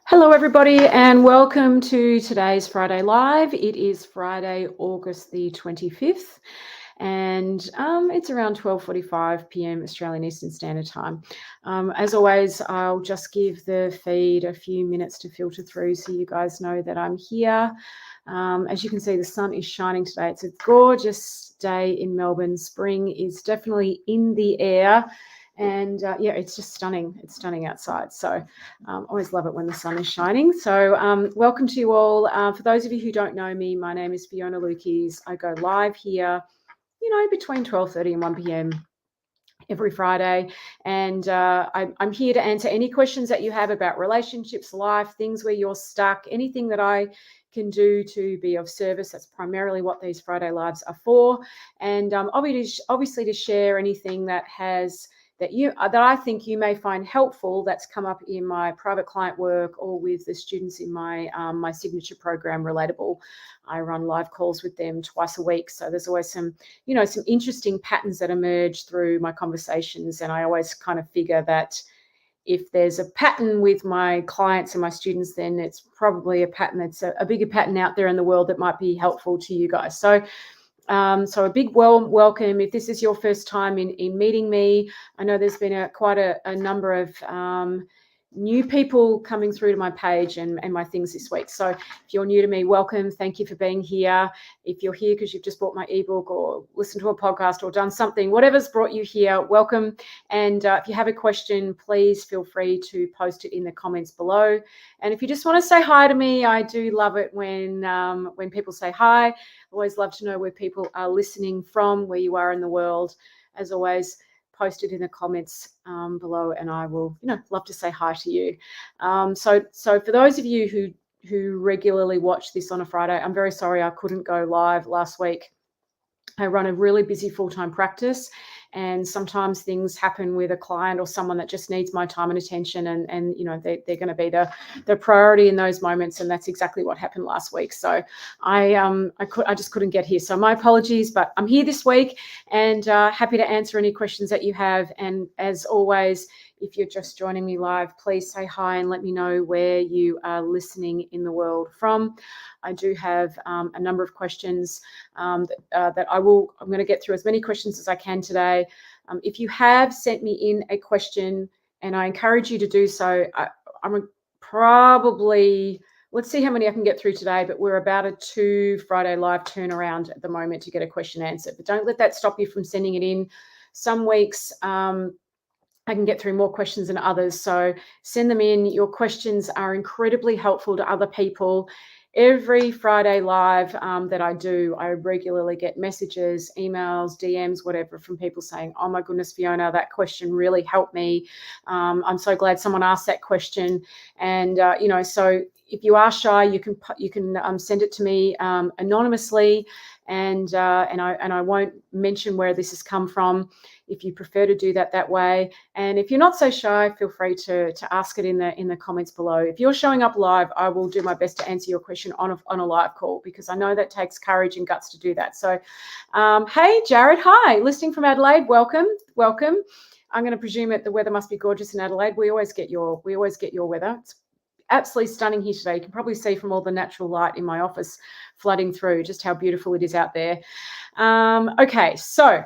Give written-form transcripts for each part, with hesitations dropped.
Hello, everybody, and welcome to today's Friday Live. It is Friday, August the 25th, and it's around 12:45 p.m. Australian Eastern Standard Time. As always, I'll just give the feed a few minutes to filter through so you guys know that I'm here. As you can see, the sun is shining today. It's a gorgeous day in Melbourne. Spring is definitely in the air. And yeah, it's just stunning. It's stunning outside. So always love it when the sun is shining. So welcome to you all. For those of you who don't know me, my name is Fiona Lukeis. I go live here, between 12:30 and 1 p.m. every Friday. And I'm here to answer any questions that you have about relationships, life, things where you're stuck, anything that I can do to be of service. That's primarily what these Friday Lives are for. And obviously to share anything that I think you may find helpful that's come up in my private client work or with the students in my my signature program, Relatable. I run live calls with them twice a week. So there's always some interesting patterns that emerge through my conversations. And I always kind of figure that if there's a pattern with my clients and my students, then it's probably a pattern that's a bigger pattern out there in the world that might be helpful to you guys. So a big welcome. If this is your first time in meeting me, I know there's been quite a number of new people coming through to my page and my things this week. So if you're new to me, welcome. Thank you for being here. If you're here because you've just bought my ebook or listened to a podcast or done something, whatever's brought you here, welcome. And if you have a question, please feel free to post it in the comments below. And if you just want to say hi to me, I do love it when people say hi. Always love to know where people are listening from, where you are in the world. As always, post it in the comments below, and I will, love to say hi to you. So for those of you who regularly watch this on a Friday, I'm very sorry I couldn't go live last week. I run a really busy full-time practice, and sometimes things happen with a client or someone that just needs my time and attention, and they're going to be the priority in those moments, and that's exactly what happened last week. So I just couldn't get here. So my apologies, but I'm here this week and happy to answer any questions that you have. And as always, if you're just joining me live, please say hi and let me know where you are listening in the world from. I do have a number of questions that I'm going to get through as many questions as I can today. If you have sent me in a question, and I encourage you to do so, I'm probably, let's see how many I can get through today, but we're about a 2 Friday Live turnaround at the moment to get a question answered. But don't let that stop you from sending it in. Some weeks, I can get through more questions than others. So send them in. Your questions are incredibly helpful to other people. Every Friday Live that I do, I regularly get messages, emails, DMs, whatever, from people saying, oh my goodness, Fiona, that question really helped me. I'm so glad someone asked that question. And, so if you are shy, you can send it to me anonymously, and I won't mention where this has come from if you prefer to do that way. And if you're not so shy, feel free to ask it in the comments below. If you're showing up live, I will do my best to answer your question on a live call, because I know that takes courage and guts to do that. So, hey, Jared, hi, listening from Adelaide, welcome. I'm going to presume that the weather must be gorgeous in Adelaide. We always get your weather. It's absolutely stunning here today. You can probably see from all the natural light in my office flooding through just how beautiful it is out there. Okay, so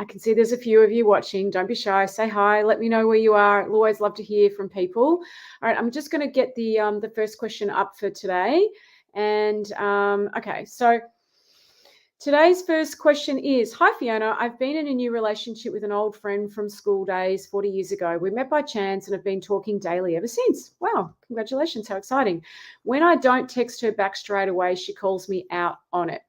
I can see there's a few of you watching. Don't be shy. Say hi. Let me know where you are. I'll always love to hear from people. All right, I'm just going to get the first question up for today. And okay, so today's first question is, hi, Fiona. I've been in a new relationship with an old friend from school days 40 years ago. We met by chance and have been talking daily ever since. Wow, congratulations. How exciting. When I don't text her back straight away, she calls me out on it.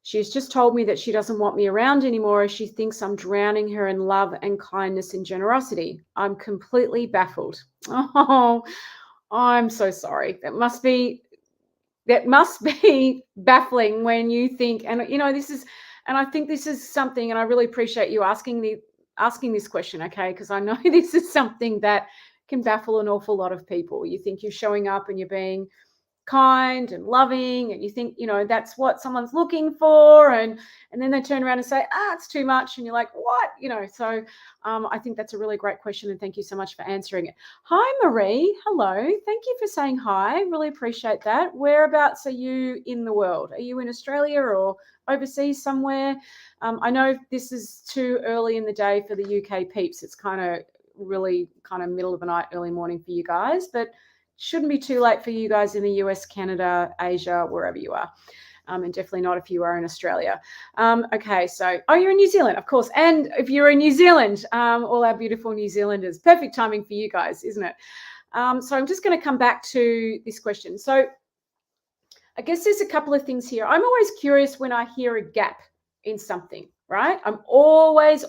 She's just told me that she doesn't want me around anymore as she thinks I'm drowning her in love and kindness and generosity. I'm completely baffled. Oh, I'm so sorry. That must be baffling when you think, and I think this is something, and I really appreciate you asking this question, okay? Because I know this is something that can baffle an awful lot of people. You think you're showing up and you're being kind and loving, and you think, that's what someone's looking for, and then they turn around and say, it's too much, and you're like, what? So I think that's a really great question, and thank you so much for answering it. Hi, Marie. Hello. Thank you for saying hi. Really appreciate that. Whereabouts are you in the world? Are you in Australia or overseas somewhere? I know this is too early in the day for the UK peeps. It's really middle of the night, early morning for you guys, but shouldn't be too late for you guys in the US, Canada, Asia, wherever you are. And definitely not if you are in Australia. Okay, so, you're in New Zealand, of course. And if you're in New Zealand, all our beautiful New Zealanders, perfect timing for you guys, isn't it? So I'm just going to come back to this question. So I guess there's a couple of things here. I'm always curious when I hear a gap in something, right? I'm always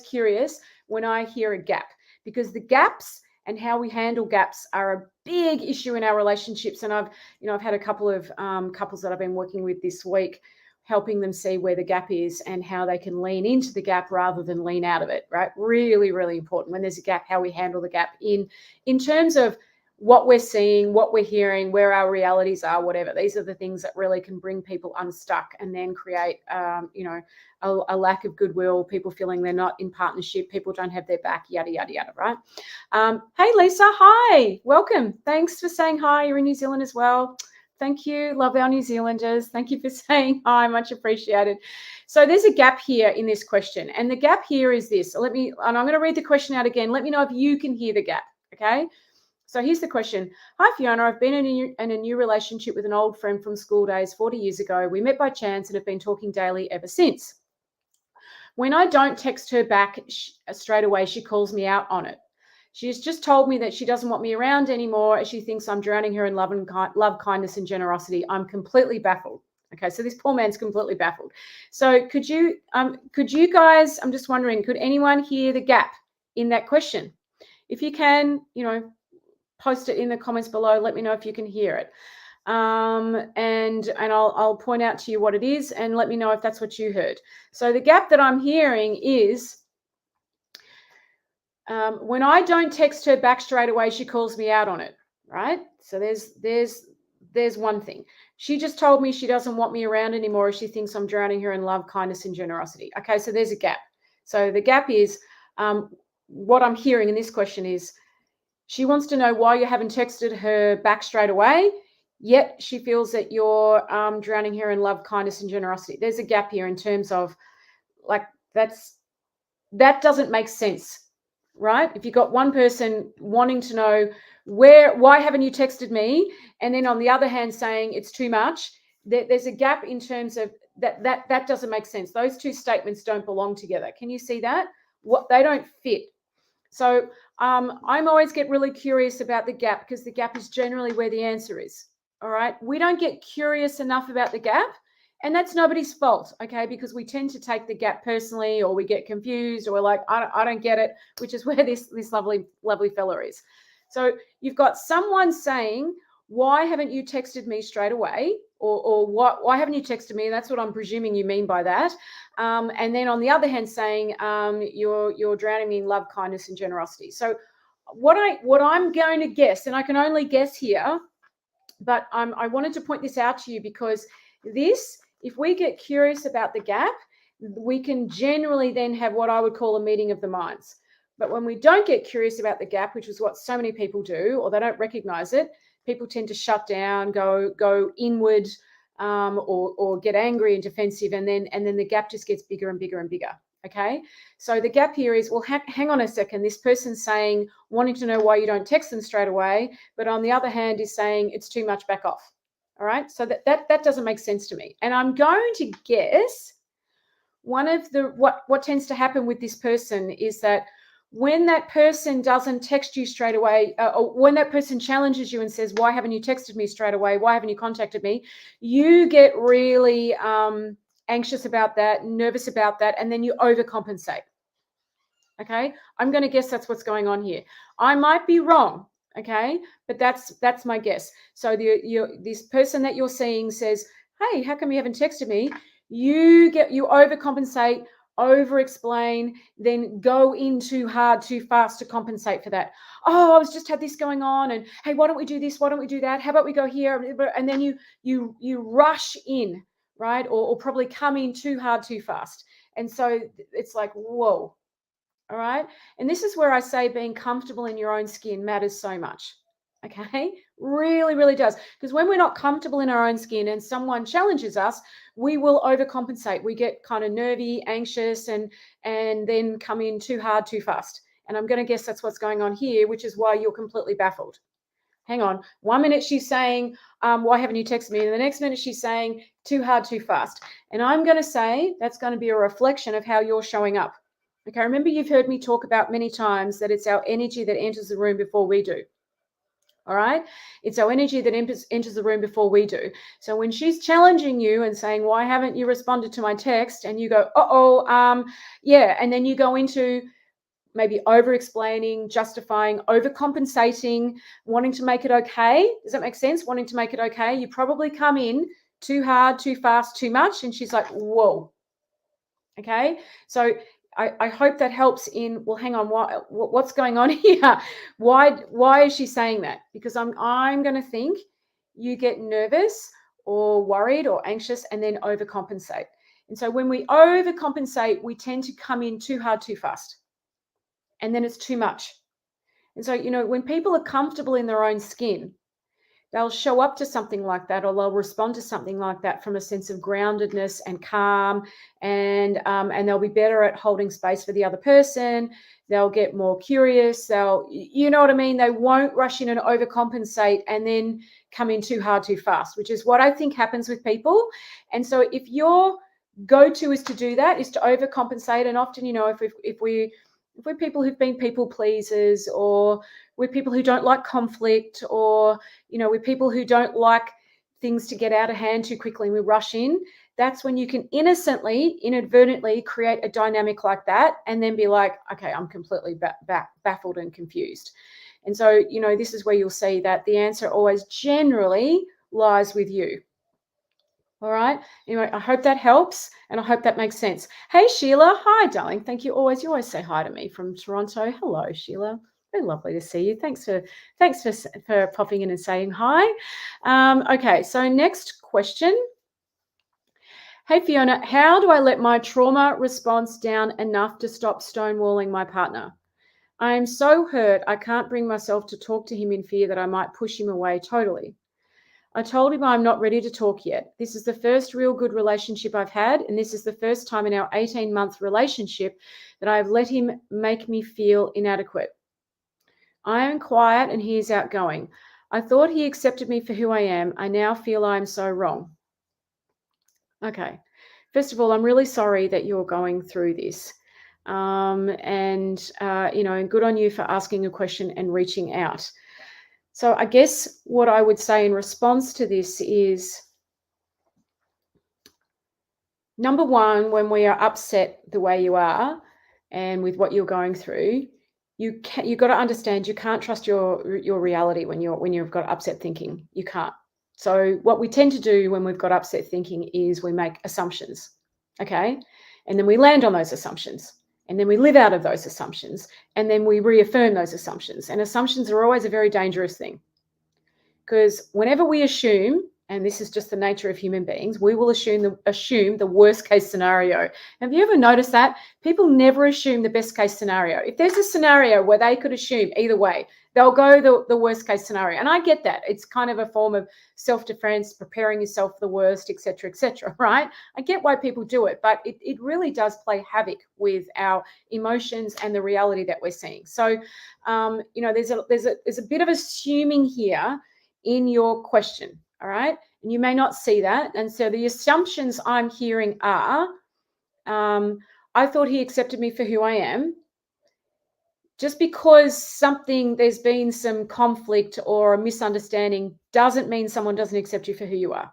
curious when I hear a gap, because the gaps and how we handle gaps are a big issue in our relationships. And I've had a couple of couples that I've been working with this week, helping them see where the gap is and how they can lean into the gap rather than lean out of it, right? Really, really important when there's a gap, how we handle the gap in terms of what we're seeing, what we're hearing, where our realities are, whatever. These are the things that really can bring people unstuck and then create, a lack of goodwill, people feeling they're not in partnership, people don't have their back, yada, yada, yada, right? Hey, Lisa, hi, welcome. Thanks for saying hi. You're in New Zealand as well. Thank you. Love our New Zealanders. Thank you for saying hi. Much appreciated. So there's a gap here in this question. And the gap here is this. And I'm going to read the question out again. Let me know if you can hear the gap, okay? So here's the question. Hi, Fiona. I've been in a new relationship with an old friend from school days 40 years ago. We met by chance and have been talking daily ever since. When I don't text her back straight away, she calls me out on it. She's just told me that she doesn't want me around anymore as she thinks I'm drowning her in love, kindness, and generosity. I'm completely baffled. Okay, so this poor man's completely baffled. So could you guys, I'm just wondering, could anyone hear the gap in that question? If you can, post it in the comments below. Let me know if you can hear it. And I'll point out to you what it is and let me know if that's what you heard. So the gap that I'm hearing is when I don't text her back straight away, she calls me out on it, right? So there's one thing. She just told me she doesn't want me around anymore as she thinks I'm drowning her in love, kindness, and generosity. Okay, so there's a gap. So the gap is what I'm hearing in this question is she wants to know why you haven't texted her back straight away, yet she feels that you're drowning her in love, kindness, and generosity. There's a gap here in terms of that doesn't make sense, right? If you've got one person wanting to know why haven't you texted me, and then on the other hand saying it's too much, there's a gap in terms of that doesn't make sense. Those two statements don't belong together. Can you see that? They don't fit. So I'm always get really curious about the gap, because the gap is generally where the answer is. All right. We don't get curious enough about the gap, and that's nobody's fault, okay? Because we tend to take the gap personally, or we get confused, or we're like, I don't get it, which is where this lovely fella is. So you've got someone saying, why haven't you texted me straight away? Or why haven't you texted me? And that's what I'm presuming you mean by that. And then on the other hand, saying you're drowning me in love, kindness, and generosity. So what I'm going to guess, and I can only guess here, but I wanted to point this out to you because if we get curious about the gap, we can generally then have what I would call a meeting of the minds. But when we don't get curious about the gap, which is what so many people do, or they don't recognize it, people tend to shut down, go inward, or get angry and defensive, and then the gap just gets bigger and bigger and bigger. Okay, so the gap here is, well, hang on a second. This person's saying, wanting to know why you don't text them straight away, but on the other hand is saying it's too much, back off. All right, so that doesn't make sense to me. And I'm going to guess one of what tends to happen with this person is that when that person doesn't text you straight away, or when that person challenges you and says, why haven't you texted me straight away? Why haven't you contacted me? You get really anxious about that, nervous about that, and then you overcompensate. Okay, I'm going to guess that's what's going on here. I might be wrong, okay, but that's my guess. So this person that you're seeing says, hey, how come you haven't texted me? You overcompensate over explain, then go in too hard, too fast to compensate for that. Oh, I was just had this going on, and hey, why don't we do this? Why don't we do that? How about we go here? And then you rush in, right? Or probably come in too hard, too fast. And so it's like, whoa. All right. And this is where I say being comfortable in your own skin matters so much. Okay. Really, really does. Because when we're not comfortable in our own skin and someone challenges us, we will overcompensate. We get kind of nervy, anxious, and then come in too hard, too fast. And I'm going to guess that's what's going on here, which is why you're completely baffled. Hang on. 1 minute she's saying, why haven't you texted me? And the next minute she's saying, too hard, too fast. And I'm going to say that's going to be a reflection of how you're showing up. Okay, remember you've heard me talk about many times that it's our energy that enters the room before we do. All right, it's our energy that enters the room before we do. So when she's challenging you and saying, why haven't you responded to my text? And you go, yeah. And then you go into maybe over-explaining, justifying, overcompensating, wanting to make it okay. Does that make sense? Wanting to make it okay. You probably come in too hard, too fast, too much. And she's like, whoa. Okay. So I hope that helps in, well, hang on, what's going on here? Why is she saying that? Because I'm going to think you get nervous or worried or anxious and then overcompensate. And so when we overcompensate, we tend to come in too hard, too fast. And then it's too much. And so, when people are comfortable in their own skin, they'll show up to something like that, or they'll respond to something like that from a sense of groundedness and calm, and they'll be better at holding space for the other person. They'll get more curious. You know what I mean? They won't rush in and overcompensate and then come in too hard, too fast, which is what I think happens with people. And so if your go-to is to do that, is to overcompensate, and often, if we're people who've been people pleasers, or we're people who don't like conflict, or, we're people who don't like things to get out of hand too quickly and we rush in, that's when you can innocently, inadvertently create a dynamic like that and then be like, okay, I'm completely baffled and confused. And so, this is where you'll see that the answer always generally lies with you. All right. Anyway, I hope that helps and I hope that makes sense. Hey, Sheila. Hi, darling. Thank you. You always say hi to me from Toronto. Hello, Sheila. Very lovely to see you. Thanks for popping in and saying hi. Okay. So next question. Hey, Fiona, how do I let my trauma response down enough to stop stonewalling my partner? I am so hurt. I can't bring myself to talk to him in fear that I might push him away totally. I told him I'm not ready to talk yet. This is the first real good relationship I've had, and this is the first time in our 18-month relationship that I've let him make me feel inadequate. I am quiet and he is outgoing. I thought he accepted me for who I am. I now feel I am so wrong. Okay. First of all, I'm really sorry that you're going through this. And good on you for asking a question and reaching out. So I guess what I would say in response to this is, number one, when we are upset the way you are and with what you're going through, you've got to understand you can't trust your reality when you've got upset thinking. You can't. So what we tend to do when we've got upset thinking is we make assumptions, okay? And then we land on those assumptions. And then we live out of those assumptions. And then we reaffirm those assumptions. And assumptions are always a very dangerous thing. Because whenever we assume, and this is just the nature of human beings, we will assume the worst case scenario. Have you ever noticed that? People never assume the best case scenario. If there's a scenario where they could assume either way, they'll go the worst case scenario. And I get that. It's kind of a form of self-defense, preparing yourself for the worst, et cetera, right? I get why people do it, but it really does play havoc with our emotions and the reality that we're seeing. So, there's a bit of assuming here in your question, all right? And you may not see that. And so the assumptions I'm hearing are, I thought he accepted me for who I am. Just because there's been some conflict or a misunderstanding doesn't mean someone doesn't accept you for who you are.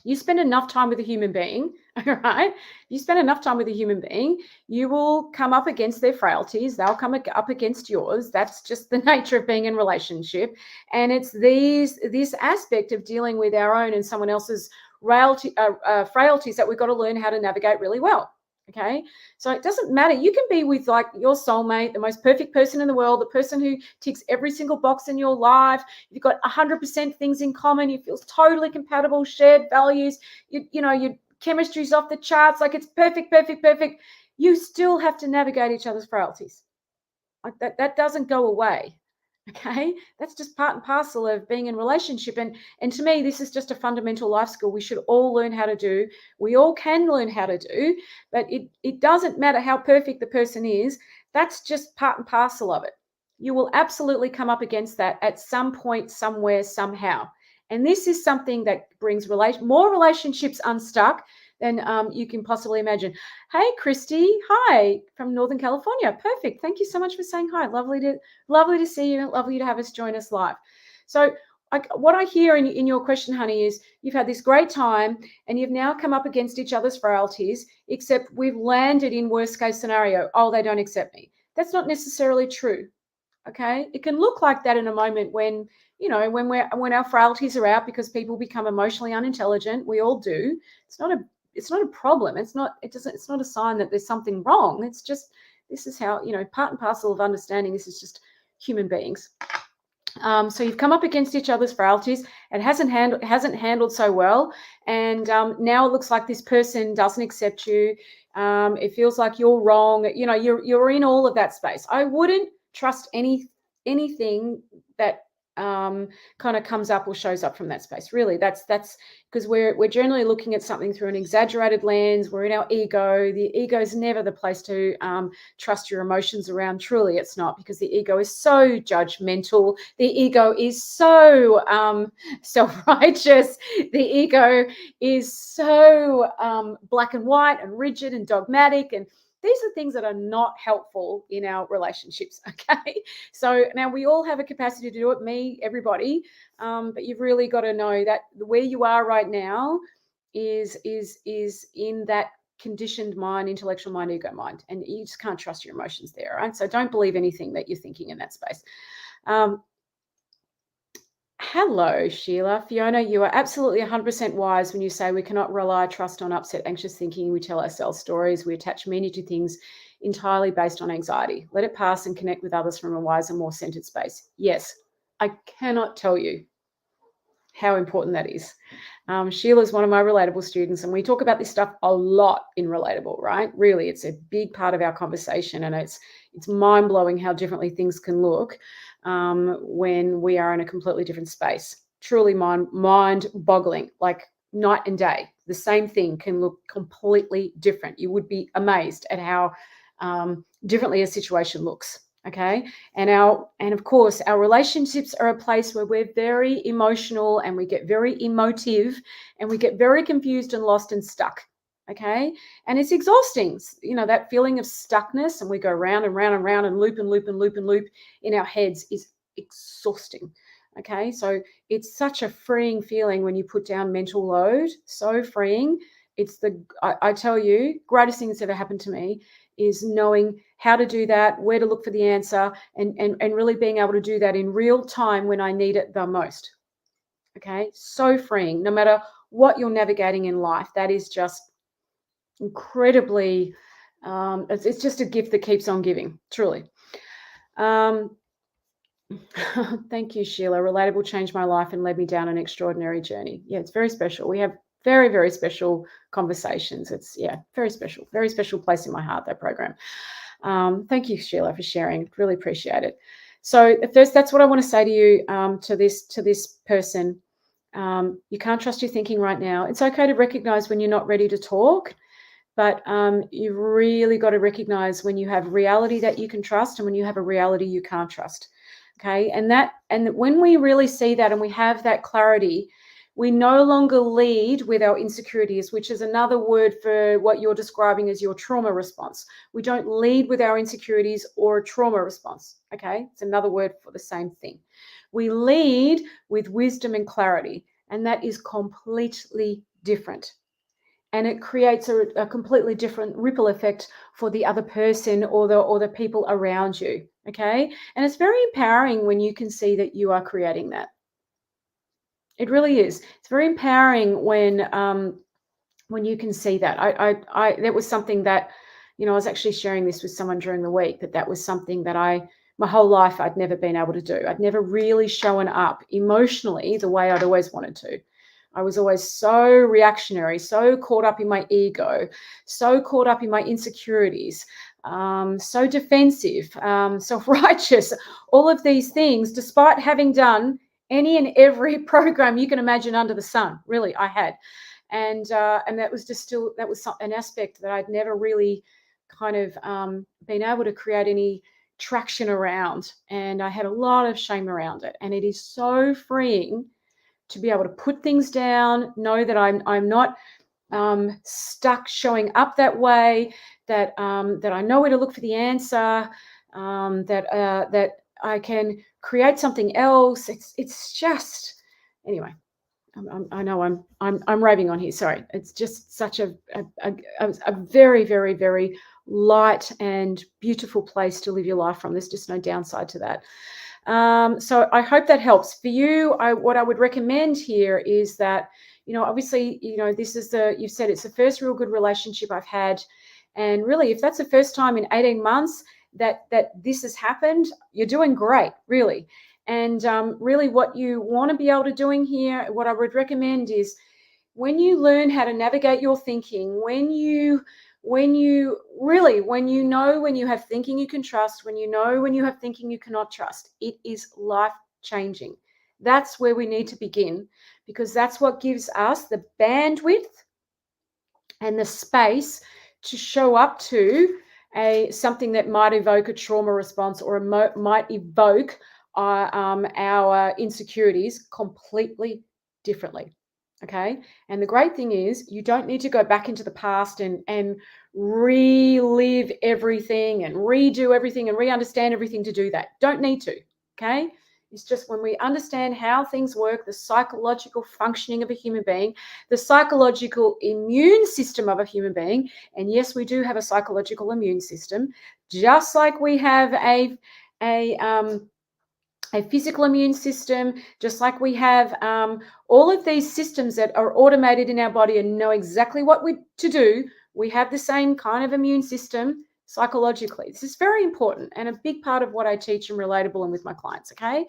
You spend enough time with a human being, all right? You spend enough time with a human being, you will come up against their frailties. They'll come up against yours. That's just the nature of being in relationship. And it's this aspect of dealing with our own and someone else's frailties that we've got to learn how to navigate really well. Okay. So it doesn't matter. You can be with like your soulmate, the most perfect person in the world, the person who ticks every single box in your life. You've got 100% things in common. You feel totally compatible, shared values. Your chemistry's off the charts. Like it's perfect, perfect, perfect. You still have to navigate each other's frailties. Like that doesn't go away. Okay, that's just part and parcel of being in relationship. And to me, this is just a fundamental life skill we should all learn how to do. We all can learn how to do, but it doesn't matter how perfect the person is. That's just part and parcel of it. You will absolutely come up against that at some point, somewhere, somehow. And this is something that brings more relationships unstuck than you can possibly imagine. Hey, Christy. Hi from Northern California. Perfect. Thank you so much for saying hi. Lovely to see you. Lovely to have us join us live. So what I hear in your question, honey, is you've had this great time and you've now come up against each other's frailties, except we've landed in worst case scenario. Oh, they don't accept me. That's not necessarily true. Okay. It can look like that in a moment when, when our frailties are out because people become emotionally unintelligent. We all do. It's not a problem. It's not a sign that there's something wrong. It's just, this is how, part and parcel of understanding this is just human beings. So you've come up against each other's frailties. It hasn't handled so well, and now it looks like this person doesn't accept you. It feels like you're wrong. You're in all of that space. I wouldn't trust anything that kind of comes up or shows up from that space. Really, that's because we're generally looking at something through an exaggerated lens. We're in our ego. The ego is never the place to trust your emotions around. Truly, it's not, because the ego is so judgmental. The ego is so self-righteous. The ego is so black and white and rigid and dogmatic, and these are things that are not helpful in our relationships. Okay. So now we all have a capacity to do it, me, everybody. But you've really got to know that where you are right now is in that conditioned mind, intellectual mind, ego mind, and you just can't trust your emotions there. Right. So don't believe anything that you're thinking in that space. Hello, Sheila. Fiona, you are absolutely 100% wise when you say we cannot rely trust on upset, anxious thinking. We tell ourselves stories. We attach meaning to things entirely based on anxiety. Let it pass and connect with others from a wiser, more centered space. Yes, I cannot tell you how important that is. Sheila is one of my relatable students, and we talk about this stuff a lot in relatable, right? Really, it's a big part of our conversation, and it's mind-blowing how differently things can look when we are in a completely different space. Truly mind-boggling, like night and day. The same thing can look completely different. You would be amazed at how differently a situation looks. Okay. And of course, our relationships are a place where we're very emotional and we get very emotive and we get very confused and lost and stuck. Okay. And it's exhausting, that feeling of stuckness, and we go round and round and round and loop and loop and loop and loop in our heads is exhausting. Okay. So it's such a freeing feeling when you put down mental load. So freeing. It's I tell you, greatest thing that's ever happened to me is knowing how to do that, where to look for the answer, and really being able to do that in real time when I need it the most. Okay, so freeing. No matter what you're navigating in life, that is just incredibly, it's just a gift that keeps on giving, truly. Thank you, Sheila. Relatable changed my life and led me down an extraordinary journey. Yeah, it's very special. We have very, very special conversations. It's, very special place in my heart, that program. Thank you, Sheila, for sharing. Really appreciate it. So first, that's what I want to say to you, to this person. You can't trust your thinking right now. It's okay to recognize when you're not ready to talk, but you've really got to recognize when you have reality that you can trust and when you have a reality you can't trust. Okay. And when we really see that and we have that clarity, we no longer lead with our insecurities, which is another word for what you're describing as your trauma response. We don't lead with our insecurities or a trauma response. Okay. It's another word for the same thing. We lead with wisdom and clarity, and that is completely different. And it creates a completely different ripple effect for the other person or the people around you. Okay. And it's very empowering when you can see that you are creating that. It really is. It's very empowering when when you can see that. That was something that, I was actually sharing this with someone during the week, that was something that my whole life I'd never been able to do. I'd never really shown up emotionally the way I'd always wanted to. I was always so reactionary, so caught up in my ego, so caught up in my insecurities, so defensive, self-righteous, all of these things, despite having done any and every program you can imagine under the sun. Really, I had. And that was an aspect that I'd never really kind of been able to create any traction around, and I had a lot of shame around it. And it is so freeing to be able to put things down, know that I'm not stuck showing up that way, that I know where to look for the answer, that I can create something else. It's just, anyway. I know I'm raving on here. Sorry, it's just such a very, very, very light and beautiful place to live your life from. There's just no downside to that. So I hope that helps for you. What I would recommend here is that, obviously, this is you've said it's the first real good relationship I've had, and really, if that's the first time in 18 months that this has happened, you're doing great, really. And really, what you want to be able to doing here, what I would recommend is, when you learn how to navigate your thinking, when you know when you have thinking you can trust, when you have thinking you cannot trust, it is life changing. That's where we need to begin, because that's what gives us the bandwidth and the space to show up to something that might evoke a trauma response, or might evoke our insecurities completely differently. Okay. And the great thing is, you don't need to go back into the past and relive everything and redo everything and re-understand everything to do that. Don't need to. Okay. It's just when we understand how things work, the psychological functioning of a human being, the psychological immune system of a human being. And yes, we do have a psychological immune system, just like we have a physical immune system, just like we have all of these systems that are automated in our body and know exactly what to do. We have the same kind of immune system psychologically. This is very important and a big part of what I teach in Relatable and with my clients, okay?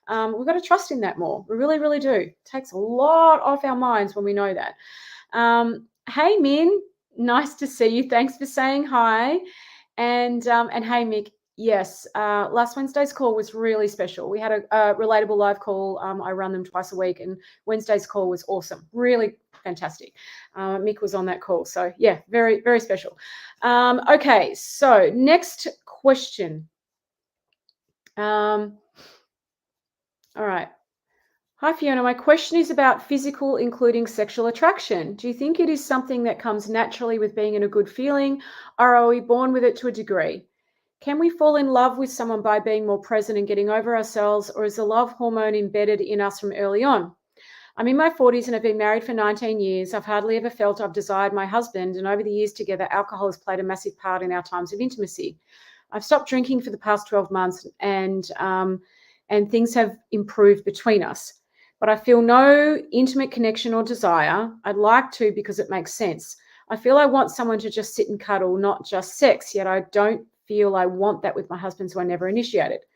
We've got to trust in that more. We really, really do. It takes a lot off our minds when we know that. Hey, Min, nice to see you. Thanks for saying hi. And hey, Mick, yes, last Wednesday's call was really special. We had a Relatable live call. I run them twice a week, and Wednesday's call was awesome. Really fantastic. Mick was on that call. So yeah, very, very special. Okay, so next question. All right. Hi, Fiona. My question is about physical, including sexual attraction. Do you think it is something that comes naturally with being in a good feeling, or are we born with it to a degree? Can we fall in love with someone by being more present and getting over ourselves, or is the love hormone embedded in us from early on? I'm in my 40s and I've been married for 19 years. I've hardly ever felt I've desired my husband, and over the years together, alcohol has played a massive part in our times of intimacy. I've stopped drinking for the past 12 months, and things have improved between us. But I feel no intimate connection or desire. I'd like to, because it makes sense. I feel I want someone to just sit and cuddle, not just sex, yet I don't feel I want that with my husband, so I never initiate it.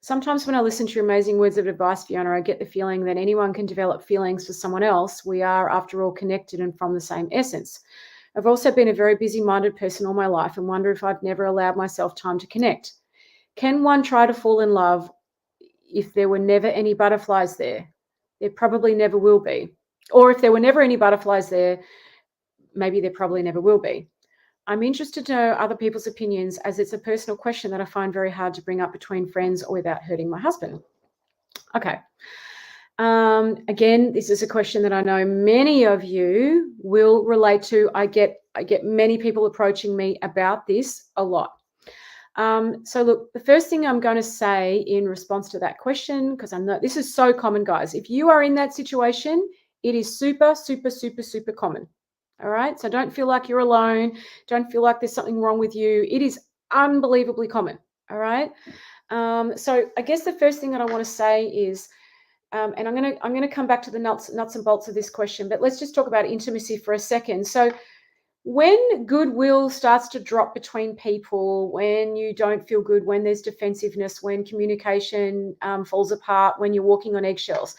Sometimes when I listen to your amazing words of advice, Fiona, I get the feeling that anyone can develop feelings for someone else. We are, after all, connected and from the same essence. I've also been a very busy-minded person all my life and wonder if I've never allowed myself time to connect. Can one try to fall in love if there were never any butterflies there? There probably never will be. Or if there were never any butterflies there, maybe there probably never will be. I'm interested to know other people's opinions, as it's a personal question that I find very hard to bring up between friends or without hurting my husband. Okay. Again, this is a question that I know many of you will relate to. I get many people approaching me about this a lot. So look, the first thing I'm going to say in response to that question, because I know this is so common, guys. If you are in that situation, it is super, super, super, super common. All right. So don't feel like you're alone. Don't feel like there's something wrong with you. It is unbelievably common. All right. So I guess the first thing that I want to say is, and I'm gonna come back to the nuts and bolts of this question, but let's just talk about intimacy for a second. So when goodwill starts to drop between people, when you don't feel good, when there's defensiveness, when communication falls apart, when you're walking on eggshells,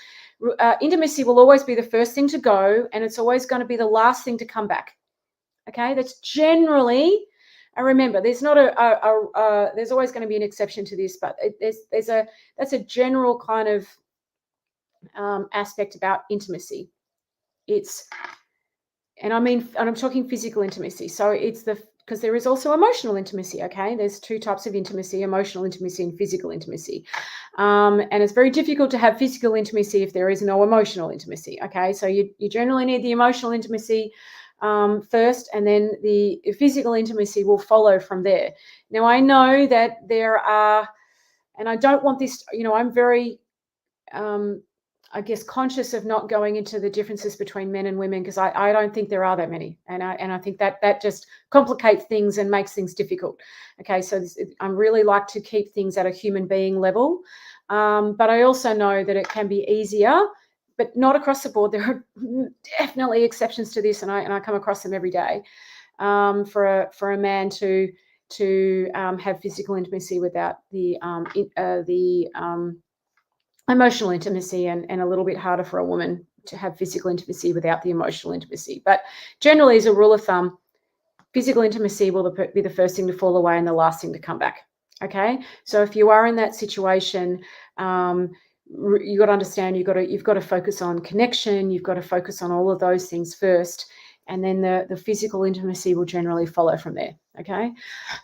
intimacy will always be the first thing to go, and it's always going to be the last thing to come back. Okay, that's generally. I remember there's not there's always going to be an exception to this, but that's a general kind of aspect about intimacy. It's and I'm talking physical intimacy. So it's because there is also emotional intimacy. Okay, there's two types of intimacy: emotional intimacy and physical intimacy. And it's very difficult to have physical intimacy if there is no emotional intimacy. Okay, so you generally need the emotional intimacy first, and then the physical intimacy will follow from there. Now I know that there are, and I don't want this. I'm very I guess conscious of not going into the differences between men and women, because I don't think there are that many, and I think that just complicates things and makes things difficult. Okay, so I really like to keep things at a human being level, but I also know that it can be easier, but not across the board. There are definitely exceptions to this, and I come across them every day. For a man to have physical intimacy without the emotional intimacy, and a little bit harder for a woman to have physical intimacy without the emotional intimacy. But generally, as a rule of thumb, physical intimacy will be the first thing to fall away and the last thing to come back. Okay, so if you are in that situation, you've got to understand you've got to focus on connection. You've got to focus on all of those things first, and then the physical intimacy will generally follow from there. Okay.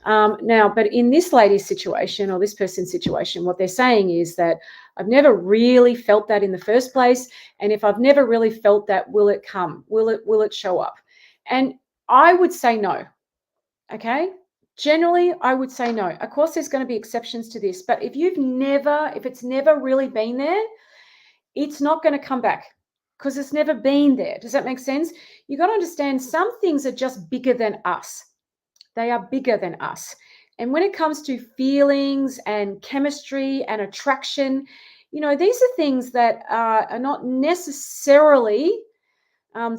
Now, but in this lady's situation, or this person's situation, what they're saying is that I've never really felt that in the first place. And if I've never really felt that, will it come? Will it show up? And I would say no. Okay. Generally, I would say no. Of course, there's going to be exceptions to this, but if it's never really been there, it's not going to come back because it's never been there. Does that make sense? You got to understand some things are just bigger than us. They are bigger than us. And when it comes to feelings and chemistry and attraction, these are things that are not necessarily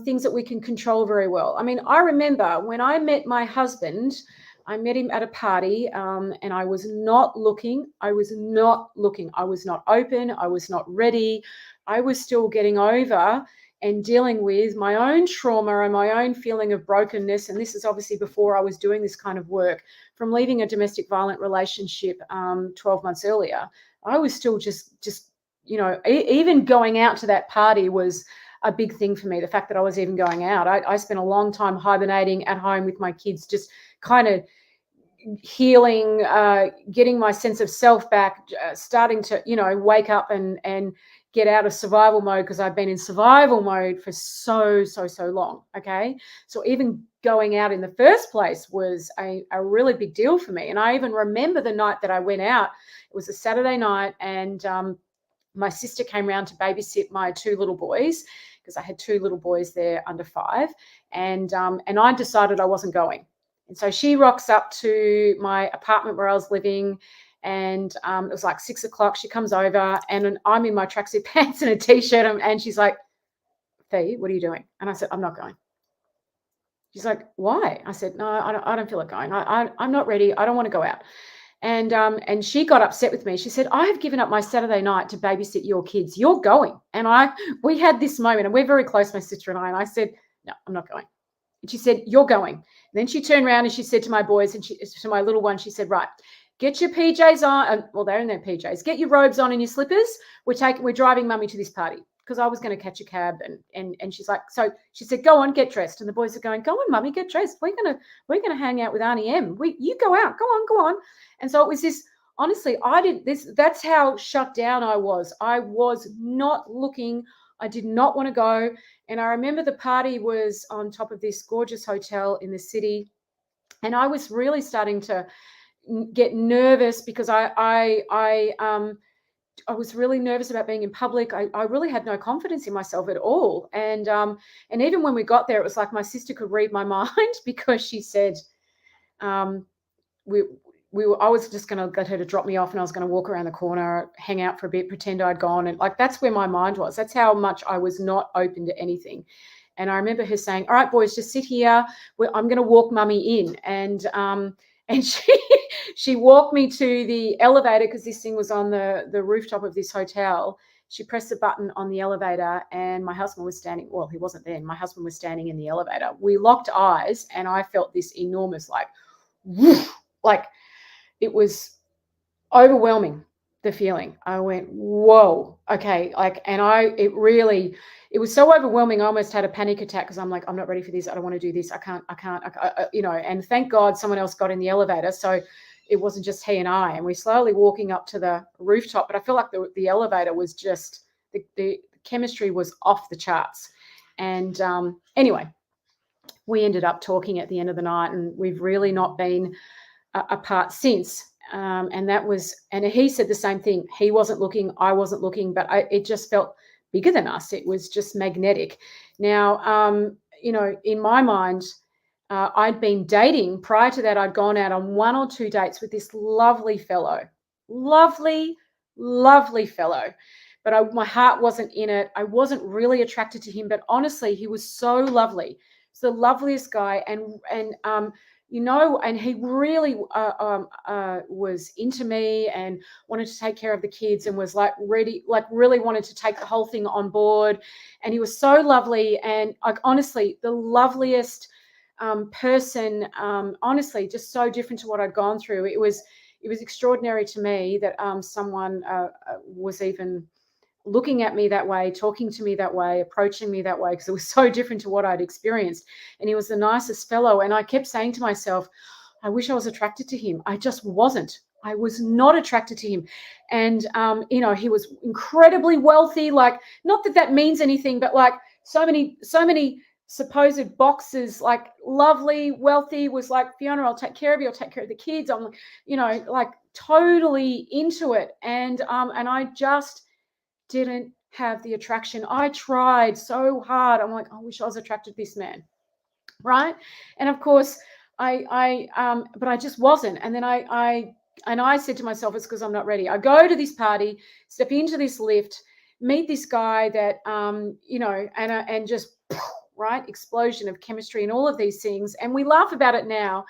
things that we can control very well. I mean, I remember when I met my husband, I met him at a party, and I was not looking. I was not open. I was not ready. I was still getting over and dealing with my own trauma and my own feeling of brokenness. And this is obviously before I was doing this kind of work from leaving a domestic violent relationship 12 months earlier. I was still just even going out to that party was a big thing for me. The fact that I was even going out, I spent a long time hibernating at home with my kids, just kind of healing, getting my sense of self back, starting to, wake up and get out of survival mode, because I've been in survival mode for so long. Okay. So even going out in the first place was a really big deal for me. And I even remember the night that I went out. It was a Saturday night, and my sister came round to babysit my two little boys, because I had two little boys there under 5, and I decided I wasn't going. And so she rocks up to my apartment where I was living, and it was like 6 o'clock. She comes over, and I'm in my tracksuit pants and a t-shirt, and she's like, "Fee, what are you doing?" And I said, "I'm not going." She's like, "Why?" I said, "No, I don't feel like going. I'm not ready. I don't want to go out." And she got upset with me. She said, "I have given up my Saturday night to babysit your kids. You're going." And we had this moment, and we're very close, my sister and I. And I said, "No, I'm not going." And she said, "You're going." And then she turned around and she said to my boys, and to my little one, she said, "Right, get your PJs on." Well, they're in their PJs. "Get your robes on and your slippers. We're driving mummy to this party." Because I was going to catch a cab, and she's like, so she said, "Go on, get dressed." And the boys are going, "Go on, mummy, get dressed. We're gonna hang out with Auntie M. You go out, go on. And so it was this. Honestly, I did this. That's how shut down I was. I was not looking. I did not want to go. And I remember the party was on top of this gorgeous hotel in the city, and I was really starting to get nervous, because I was really nervous about being in public. I really had no confidence in myself at all. And even when we got there, it was like my sister could read my mind, because she said, I was just going to get her to drop me off, and I was going to walk around the corner, hang out for a bit, pretend I'd gone. And like, that's where my mind was. That's how much I was not open to anything. And I remember her saying, all right, boys, just sit here. I'm going to walk mummy in. And she walked me to the elevator, because this thing was on the rooftop of this hotel. She pressed the button on the elevator, and my husband was standing. Well, he wasn't then. My husband was standing in the elevator. We locked eyes, and I felt this enormous, like, woof, like, it was overwhelming, the feeling. I went, whoa, okay. Like, and it was so overwhelming. I almost had a panic attack, because I'm like, I'm not ready for this. I don't want to do this. I can't, and thank God someone else got in the elevator. So it wasn't just he and I, and we're slowly walking up to the rooftop. But I feel like the elevator was just, the chemistry was off the charts. And anyway, we ended up talking at the end of the night, and we've really not been apart since. And he said the same thing. He wasn't looking, I wasn't looking, but it just felt bigger than us. It was just magnetic. Now, in my mind, I'd been dating. Prior to that, I'd gone out on 1 or 2 dates with this lovely fellow. Lovely, lovely fellow. But my heart wasn't in it. I wasn't really attracted to him, but honestly, he was so lovely. He's the loveliest guy. And he really was into me and wanted to take care of the kids, and was like ready, like really wanted to take the whole thing on board. And he was so lovely, and like, honestly, the loveliest person. Honestly, just so different to what I'd gone through. It was extraordinary to me that someone was even looking at me that way, talking to me that way, approaching me that way, because it was so different to what I'd experienced. And he was the nicest fellow. And I kept saying to myself, I wish I was attracted to him. I just wasn't. I was not attracted to him. And, he was incredibly wealthy. Like, not that that means anything, but like so many supposed boxes, like lovely, wealthy, was like, Fiona, I'll take care of you. I'll take care of the kids. I'm, like totally into it. And I just didn't have the attraction. I tried so hard. I'm like, I wish I was attracted to this man, right? And of course, but I just wasn't. And then I said to myself, it's because I'm not ready. I go to this party, step into this lift, meet this guy that, and just right, explosion of chemistry and all of these things. And we laugh about it now.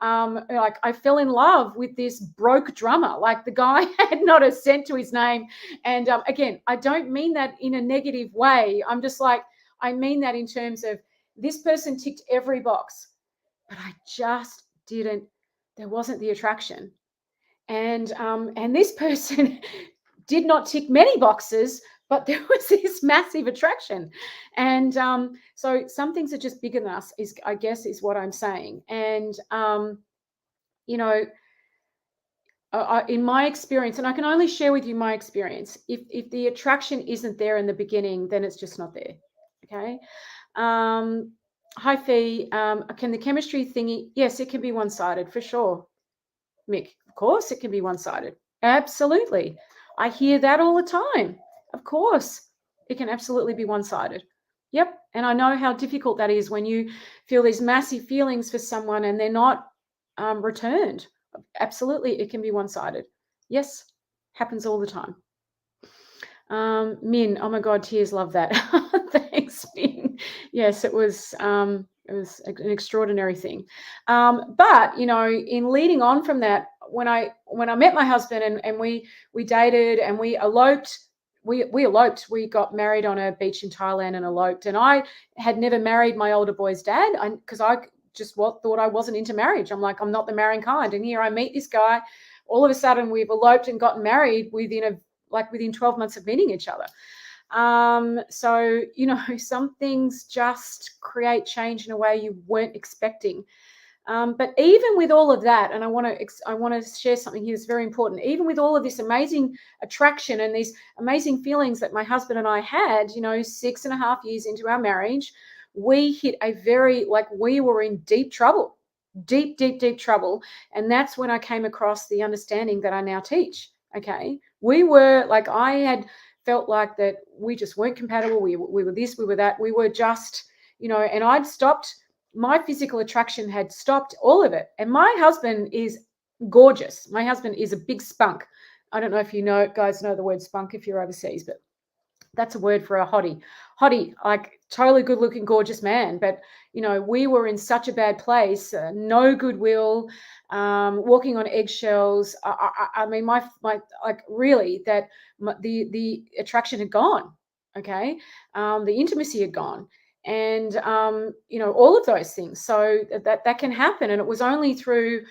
Like, I fell in love with this broke drummer. Like, the guy had not a cent to his name. And again, I don't mean that in a negative way. I'm just like, I mean that in terms of, this person ticked every box, but I just didn't, there wasn't the attraction. And this person did not tick many boxes, but there was this massive attraction. And so some things are just bigger than us, I guess is what I'm saying. And, in my experience, and I can only share with you my experience, if the attraction isn't there in the beginning, then it's just not there. Okay. Hi, Fee. Can the chemistry thingy? Yes, it can be one-sided for sure. Mick, of course it can be one-sided. Absolutely. I hear that all the time. Of course, it can absolutely be one-sided. Yep. And I know how difficult that is when you feel these massive feelings for someone and they're not returned. Absolutely, it can be one-sided. Yes, happens all the time. Min, oh my God, tears, love that. Thanks, Min. Yes, it was an extraordinary thing. But in leading on from that, when I met my husband and we dated and we eloped, we eloped. We got married on a beach in Thailand and eloped. And I had never married my older boy's dad, because I just thought I wasn't into marriage. I'm like, I'm not the marrying kind. And here I meet this guy. All of a sudden, we've eloped and gotten married within 12 months of meeting each other. So, some things just create change in a way you weren't expecting. But even with all of that, and I want to share something here that's very important. Even with all of this amazing attraction and these amazing feelings that my husband and I had, 6.5 years into our marriage, we hit we were in deep trouble, deep trouble. And that's when I came across the understanding that I now teach. Okay. We were like, I had felt like that we just weren't compatible. We were this, we were that. We were just, and I'd stopped. My physical attraction had stopped all of it. And my husband is gorgeous. My husband is a big spunk. I don't know if guys know the word spunk if you're overseas, but that's a word for a hottie. Hottie, like totally good looking, gorgeous man. But, we were in such a bad place, no goodwill, walking on eggshells. I mean, like really the attraction had gone. Okay. The intimacy had gone. And, all of those things. So that can happen. And it was only through,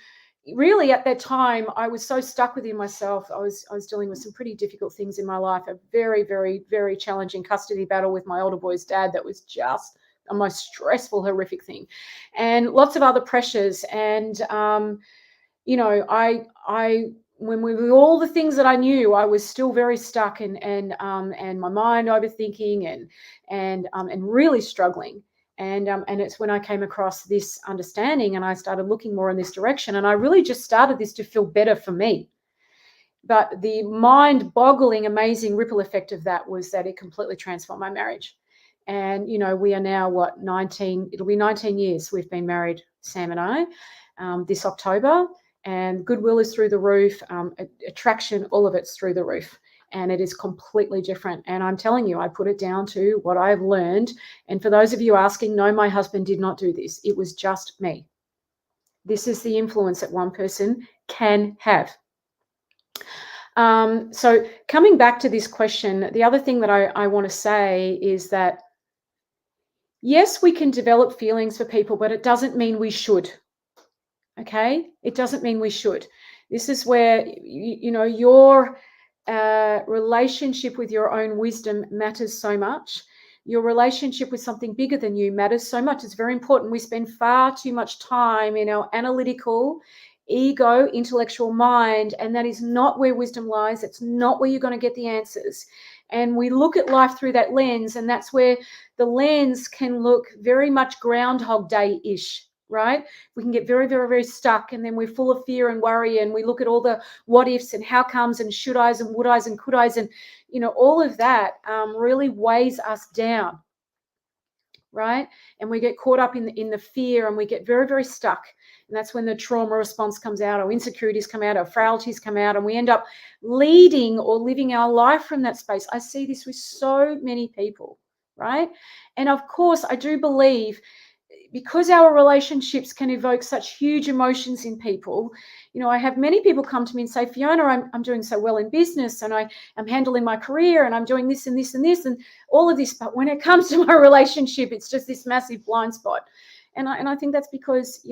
really at that time, I was so stuck within myself. I was dealing with some pretty difficult things in my life, a very, very, very challenging custody battle with my older boy's dad that was just a most stressful, horrific thing, and lots of other pressures. And I when we were all the things that I knew, I was still very stuck, and my mind overthinking and really struggling. And it's when I came across this understanding and I started looking more in this direction, and I really just started this to feel better for me. But the mind-boggling, amazing ripple effect of that was that it completely transformed my marriage. And, we are now, 19, it'll be 19 years we've been married, Sam and I, this October. And goodwill is through the roof, attraction, all of it's through the roof. And it is completely different. And I'm telling you, I put it down to what I've learned. And for those of you asking, no, my husband did not do this. It was just me. This is the influence that one person can have. So coming back to this question, the other thing that I want to say is that, yes, we can develop feelings for people, but it doesn't mean we should. Okay? It doesn't mean we should. This is where, your relationship with your own wisdom matters so much. Your relationship with something bigger than you matters so much. It's very important. We spend far too much time in our analytical, ego, intellectual mind, and that is not where wisdom lies. It's not where you're going to get the answers. And we look at life through that lens, and that's where the lens can look very much Groundhog Day-ish. Right? We can get very, very, very stuck, and then we're full of fear and worry, and we look at all the what ifs and how comes and should I's and would I's and could I's, and all of that really weighs us down, right? And we get caught up in the fear, and we get very, very stuck. And that's when the trauma response comes out, our insecurities come out, our frailties come out, and we end up leading or living our life from that space. I see this with so many people, right? And of course, I do believe, because our relationships can evoke such huge emotions in people, I have many people come to me and say, Fiona, I'm doing so well in business, and I'm handling my career, and I'm doing this and this and this and all of this. But when it comes to my relationship, it's just this massive blind spot. And I think that's because,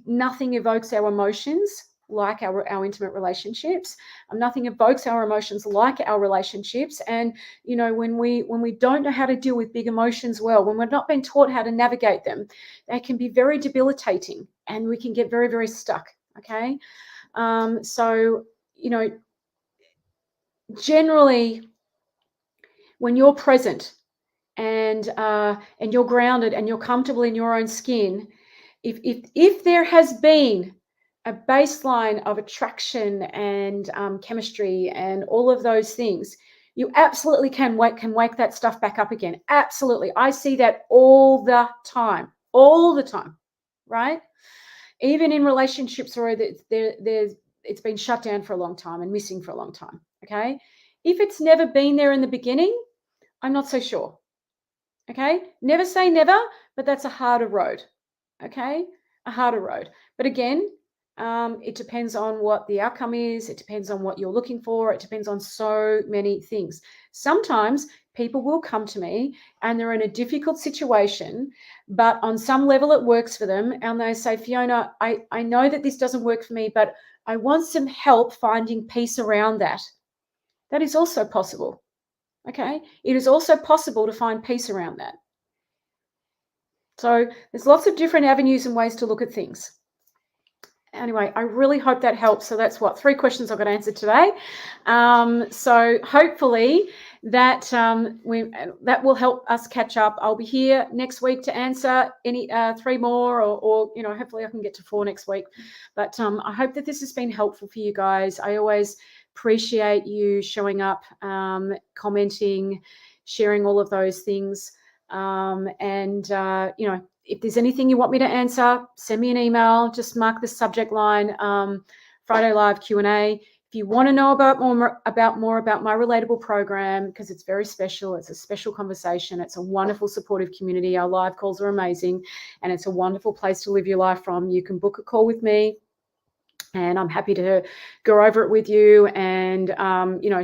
nothing evokes our emotions like our intimate relationships. Nothing evokes our emotions like our relationships. And when we don't know how to deal with big emotions well, when we're not being taught how to navigate them, they can be very debilitating, and we can get very, very stuck. Okay, so generally, when you're present and you're grounded and you're comfortable in your own skin, if there has been a baseline of attraction and chemistry and all of those things, you absolutely can wake that stuff back up again. Absolutely. I see that all the time, right? Even in relationships where it's been shut down for a long time and missing for a long time, okay? If it's never been there in the beginning, I'm not so sure, okay? Never say never, but that's a harder road, okay? A harder road. But again, it depends on what the outcome is. It depends on what you're looking for. It depends on so many things. Sometimes people will come to me and they're in a difficult situation, but on some level it works for them. And they say, Fiona, I know that this doesn't work for me, but I want some help finding peace around that. That is also possible. Okay. It is also possible to find peace around that. So there's lots of different avenues and ways to look at things. Anyway, I really hope that helps. So that's 3 questions I've got answered today. So hopefully that that will help us catch up. I'll be here next week to answer any 3 more, or hopefully I can get to 4 next week. But I hope that this has been helpful for you guys. I always appreciate you showing up, commenting, sharing all of those things. if there's anything you want me to answer, send me an email. Just mark the subject line, Friday Live Q&A. If you want to know about more about my relatable program, because it's very special, it's a special conversation. It's a wonderful supportive community. Our live calls are amazing, and it's a wonderful place to live your life from. You can book a call with me, and I'm happy to go over it with you and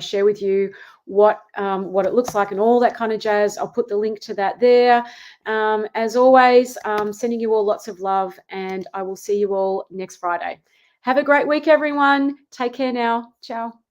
share with you what it looks like and all that kind of jazz. I'll put the link to that there. As always, sending you all lots of love, and I will see you all next Friday. Have a great week, everyone. Take care now. Ciao.